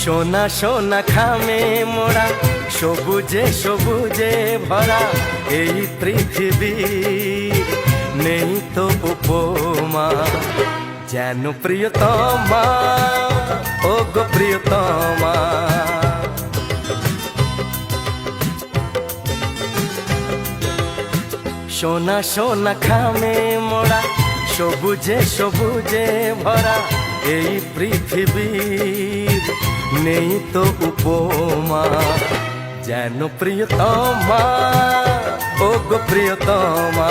সোনা সোনা খামে মোড়া সবুজে সবুজে ভরা এই পৃথিবী নেই তো উপমা যেন প্রিয়তমা ও গো প্রিয়তমা। সোনা সোনা খামে মোড়া সবুজে সবুজে ভরা এই পৃথিবীর নেই তো উপমা যেন প্রিয়তমা ও গো প্রিয়তমা।